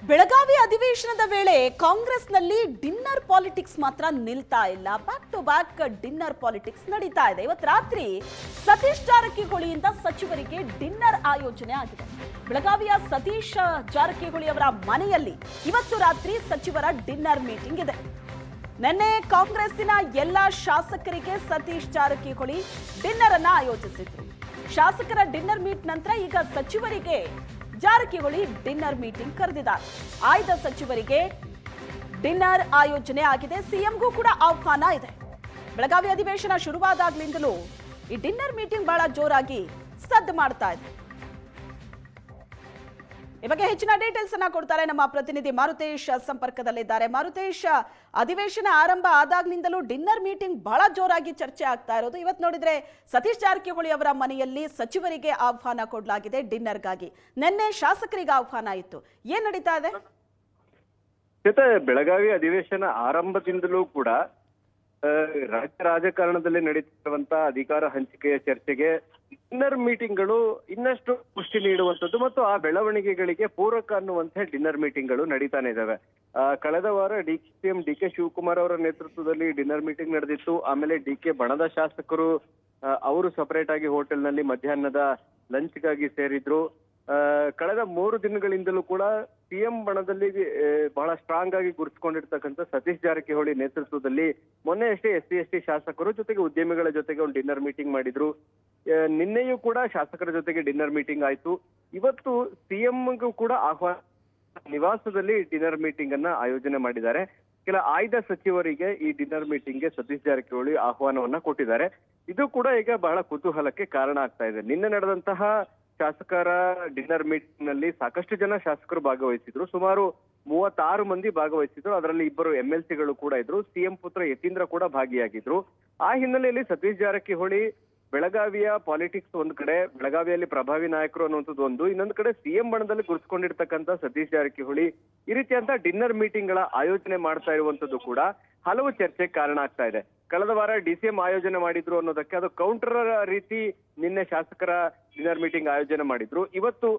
ಬೆಳಗಾವಿ ಅಧಿವೇಶನದ ವೇಳೆ ಕಾಂಗ್ರೆಸ್ನಲ್ಲಿ ಡಿನ್ನರ್ ಪಾಲಿಟಿಕ್ಸ್ ಮಾತ್ರ ನಿಲ್ತಾ ಇಲ್ಲ. Back to back dinner politics ನಡೀತಾ ಇದೆ. ಇವತ್ತು ರಾತ್ರಿ ಸತೀಶ್ ಜಾರಕಿಹೊಳಿಯಿಂದ ಸಚಿವರಿಗೆ ಡಿನ್ನರ್ ಆಯೋಜನೆ ಆಗಿದೆ. ಬೆಳಗಾವಿಯ ಸತೀಶ್ ಜಾರಕಿಹೊಳಿ ಅವರ ಮನೆಯಲ್ಲಿ ಇವತ್ತು ರಾತ್ರಿ ಸಚಿವರ ಡಿನ್ನರ್ ಮೀಟಿಂಗ್ ಇದೆ. ನಿನ್ನೆ ಕಾಂಗ್ರೆಸ್ಸಿನ ಎಲ್ಲ ಶಾಸಕರಿಗೆ ಸತೀಶ್ ಜಾರಕಿಹೊಳಿ ಡಿನ್ನರ್ ಅನ್ನ ಆಯೋಜಿಸಿದ್ರು. ಶಾಸಕರ ಡಿನ್ನರ್ ಮೀಟ್ ನಂತರ ಈಗ ಸಚಿವರಿಗೆ ಜಾರಕಿಹೊಳಿ ಡಿನ್ನರ್ ಮೀಟಿಂಗ್ ಕರೆದಿದ್ದಾರೆ. ಆಯ್ದ ಸಚಿವರಿಗೆ ಡಿನ್ನರ್ ಆಯೋಜನೆ ಆಗಿದೆ. ಸಿಎಂಗೂ ಕೂಡ ಆಹ್ವಾನ ಇದೆ. ಬೆಳಗಾವಿ ಅಧಿವೇಶನ ಶುರುವಾದಾಗ್ಲಿಂದಲೂ ಈ ಡಿನ್ನರ್ ಮೀಟಿಂಗ್ ಬಹಳ ಜೋರಾಗಿ ಸದ್ದು ಮಾಡ್ತಾ ಇದೆ. ಈ ಬಗ್ಗೆ ಹೆಚ್ಚಿನ ಡೀಟೇಲ್ಸ್ ಅನ್ನ ಕೊಡ್ತಾರೆ ನಮ್ಮ ಪ್ರತಿನಿಧಿ ಮಾರುತೇಶ್ ಸಂಪರ್ಕದಲ್ಲಿದ್ದಾರೆ. ಮಾರುತೇಶ್, ಅಧಿವೇಶನ ಆರಂಭ ಆದಾಗ್ನಿಂದಲೂ ಡಿನ್ನರ್ ಮೀಟಿಂಗ್ ಬಹಳ ಜೋರಾಗಿ ಚರ್ಚೆ ಆಗ್ತಾ ಇರೋದು. ಇವತ್ತು ನೋಡಿದ್ರೆ ಸತೀಶ್ ಜಾರಕಿಹೊಳಿ ಅವರ ಮನೆಯಲ್ಲಿ ಸಚಿವರಿಗೆ ಆಹ್ವಾನ ಕೊಡಲಾಗಿದೆ ಡಿನ್ನರ್ಗಾಗಿ. ನಿನ್ನೆ ಶಾಸಕರಿಗೆ ಆಹ್ವಾನ ಇತ್ತು. ಏನ್ ನಡೀತಾ ಇದೆ? ಬೆಳಗಾವಿ ಅಧಿವೇಶನ ಆರಂಭದಿಂದಲೂ ಕೂಡ ರಾಜ್ಯ ರಾಜಕಾರಣದಲ್ಲಿ ನಡೀತಿರುವಂತಹ ಅಧಿಕಾರ ಹಂಚಿಕೆಯ ಚರ್ಚೆಗೆ ಡಿನ್ನರ್ ಮೀಟಿಂಗ್ಗಳು ಇನ್ನಷ್ಟು ಪುಷ್ಟಿ ನೀಡುವಂತದ್ದು ಮತ್ತು ಆ ಬೆಳವಣಿಗೆಗಳಿಗೆ ಪೂರಕ ಅನ್ನುವಂತ ಡಿನ್ನರ್ ಮೀಟಿಂಗ್ಗಳು ನಡೀತಾನೆ ಇದಾವೆ. ಕಳೆದ ವಾರ ಸಿಎಂ ಡಿ.ಕೆ. ಶಿವಕುಮಾರ್ ಅವರ ನೇತೃತ್ವದಲ್ಲಿ ಡಿನ್ನರ್ ಮೀಟಿಂಗ್ ನಡೆದಿತ್ತು. ಆಮೇಲೆ ಡಿ.ಕೆ. ಬಣದ ಶಾಸಕರು ಅವರು ಸಪರೇಟ್ ಆಗಿ ಹೋಟೆಲ್ ನಲ್ಲಿ ಮಧ್ಯಾಹ್ನದ ಲಂಚ್ಗಾಗಿ ಸೇರಿದ್ರು. ಕಳೆದ 3 ದಿನಗಳಿಂದಲೂ ಕೂಡ ಸಿಎಂ ಬಣದಲ್ಲಿ ಬಹಳ ಸ್ಟ್ರಾಂಗ್ ಆಗಿ ಗುರುತಿಸಿಕೊಂಡಿರ್ತಕ್ಕಂಥ ಸತೀಶ್ ಜಾರಕಿಹೊಳಿ ನೇತೃತ್ವದಲ್ಲಿ ಮೊನ್ನೆ ಅಷ್ಟೇ SC/ST ಶಾಸಕರು ಜೊತೆಗೆ ಉದ್ಯಮಿಗಳ ಜೊತೆಗೆ ಒಂದು ಡಿನ್ನರ್ ಮೀಟಿಂಗ್ ಮಾಡಿದ್ರು. ನಿನ್ನೆಯೂ ಕೂಡ ಶಾಸಕರ ಜೊತೆಗೆ ಡಿನ್ನರ್ ಮೀಟಿಂಗ್ ಆಯ್ತು. ಇವತ್ತು ಸಿಎಂಗೂ ಕೂಡ ಆಹ್ವಾನ ನಿವಾಸದಲ್ಲಿ ಡಿನ್ನರ್ ಮೀಟಿಂಗ್ ಅನ್ನ ಆಯೋಜನೆ ಮಾಡಿದ್ದಾರೆ. ಕೆಲ ಆಯ್ದ ಸಚಿವರಿಗೆ ಈ ಡಿನ್ನರ್ ಮೀಟಿಂಗ್ಗೆ ಸತೀಶ್ ಜಾರಕಿಹೊಳಿ ಆಹ್ವಾನವನ್ನ ಕೊಟ್ಟಿದ್ದಾರೆ. ಇದು ಕೂಡ ಈಗ ಬಹಳ ಕುತೂಹಲಕ್ಕೆ ಕಾರಣ ಆಗ್ತಾ ಇದೆ. ನಿನ್ನೆ ನಡೆದಂತಹ ಶಾಸಕರ ಡಿನ್ನರ್ ಮೀಟಿಂಗ್ ನಲ್ಲಿ ಸಾಕಷ್ಟು ಜನ ಶಾಸಕರು ಭಾಗವಹಿಸಿದ್ರು. ಸುಮಾರು 36 ಮಂದಿ ಭಾಗವಹಿಸಿದ್ರು. ಅದರಲ್ಲಿ 2 MLCಗಳು ಕೂಡ ಇದ್ರು. ಸಿಎಂ ಪುತ್ರ ಯತೀಂದ್ರ ಕೂಡ ಭಾಗಿಯಾಗಿದ್ರು. ಆ ಹಿನ್ನೆಲೆಯಲ್ಲಿ ಸತೀಶ್ ಜಾರಕಿಹೊಳಿ ಬೆಳಗಾವಿಯ ಪಾಲಿಟಿಕ್ಸ್ ಒಂದ್ ಕಡೆ, ಬೆಳಗಾವಿಯಲ್ಲಿ ಪ್ರಭಾವಿ ನಾಯಕರು ಅನ್ನುವಂಥದ್ದು ಒಂದು, ಇನ್ನೊಂದು ಕಡೆ ಸಿಎಂ ಬಣದಲ್ಲಿ ಗುರುತಿಸಿಕೊಂಡಿರ್ತಕ್ಕಂಥ ಸತೀಶ್ ಜಾರಕಿಹೊಳಿ ಈ ರೀತಿಯಂತ ಡಿನ್ನರ್ ಮೀಟಿಂಗ್ ಗಳ ಆಯೋಜನೆ ಮಾಡ್ತಾ ಇರುವಂತದ್ದು ಕೂಡ ಹಲವು ಚರ್ಚೆಗೆ ಕಾರಣ ಆಗ್ತಾ ಇದೆ. ಕಳೆದ ವಾರ DCM ಆಯೋಜನೆ ಮಾಡಿದ್ರು ಅನ್ನೋದಕ್ಕೆ ಅದು ಕೌಂಟರ್ ರೀತಿ ನಿನ್ನೆ ಶಾಸಕರ ಡಿನ್ನರ್ ಮೀಟಿಂಗ್ ಆಯೋಜನೆ ಮಾಡಿದ್ರು. ಇವತ್ತು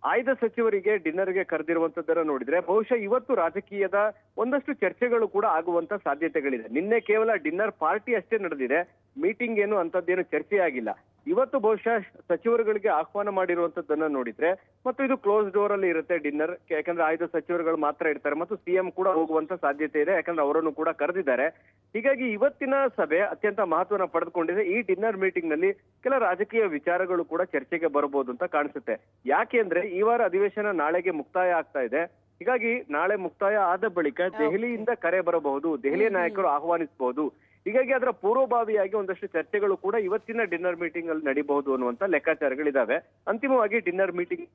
ಆಯ್ದ ಸಚಿವರಿಗೆ ಡಿನ್ನರ್ಗೆ ಕರೆದಿರುವಂತದ್ದನ್ನ ನೋಡಿದ್ರೆ ಬಹುಶಃ ಇವತ್ತು ರಾಜಕೀಯದ ಒಂದಷ್ಟು ಚರ್ಚೆಗಳು ಕೂಡ ಆಗುವಂತ ಸಾಧ್ಯತೆಗಳಿದೆ. ನಿನ್ನೆ ಕೇವಲ ಡಿನ್ನರ್ ಪಾರ್ಟಿ ಅಷ್ಟೇ ನಡೆದಿದೆ. ಮೀಟಿಂಗ್ ಏನು ಅಂತದ್ದೇನು ಚರ್ಚೆ ಆಗಿಲ್ಲ. ಇವತ್ತು ಬಹುಶಃ ಸಚಿವರುಗಳಿಗೆ ಆಹ್ವಾನ ಮಾಡಿರುವಂತದ್ದನ್ನ ನೋಡಿದ್ರೆ ಮತ್ತು ಇದು ಕ್ಲೋಸ್ ಡೋರ್ ಅಲ್ಲಿ ಇರುತ್ತೆ ಡಿನ್ನರ್. ಯಾಕಂದ್ರೆ ಆಯ್ದ ಸಚಿವರುಗಳು ಮಾತ್ರ ಇರ್ತಾರೆ ಮತ್ತು ಸಿಎಂ ಕೂಡ ಹೋಗುವಂತ ಸಾಧ್ಯತೆ ಇದೆ. ಯಾಕಂದ್ರೆ ಅವರನ್ನು ಕೂಡ ಕರೆದಿದ್ದಾರೆ. ಹೀಗಾಗಿ ಇವತ್ತಿನ ಸಭೆ ಅತ್ಯಂತ ಮಹತ್ವನ ಪಡೆದುಕೊಂಡಿದೆ. ಈ ಡಿನ್ನರ್ ಮೀಟಿಂಗ್ ನಲ್ಲಿ ಕೆಲ ರಾಜಕೀಯ ವಿಚಾರಗಳು ಕೂಡ ಚರ್ಚೆಗೆ ಬರಬಹುದು ಅಂತ ಕಾಣಿಸುತ್ತೆ. ಯಾಕೆಂದ್ರೆ ಈ ವಾರ ಅಧಿವೇಶನ ನಾಳೆಗೆ ಮುಕ್ತಾಯ ಆಗ್ತಾ ಇದೆ. ಹೀಗಾಗಿ ನಾಳೆ ಮುಕ್ತಾಯ ಆದ ಬಳಿಕ ದೆಹಲಿಯಿಂದ ಕರೆ ಬರಬಹುದು, ದೆಹಲಿಯ ನಾಯಕರು ಆಹ್ವಾನಿಸಬಹುದು. ಹೀಗಾಗಿ ಅದರ ಪೂರ್ವಭಾವಿಯಾಗಿ ಒಂದಷ್ಟು ಚರ್ಚೆಗಳು ಕೂಡ ಇವತ್ತಿನ ಡಿನ್ನರ್ ಮೀಟಿಂಗ್ ಅಲ್ಲಿ ನಡೀಬಹುದು ಅನ್ನುವಂತ ಲೆಕ್ಕಾಚಾರಗಳಿದಾವೆ. ಅಂತಿಮವಾಗಿ ಡಿನ್ನರ್ ಮೀಟಿಂಗ್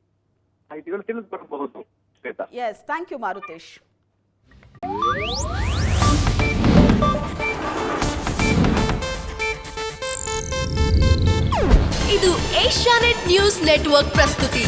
ಮಾಹಿತಿಗಳು ತಿಳಿದು ಬರಬಹುದು. Yes, thank you Marutesh. ಇದು ಏಷ್ಯಾನೆಟ್ ನ್ಯೂಸ್ ನೆಟ್ವರ್ಕ್ ಪ್ರಸ್ತುತಿ.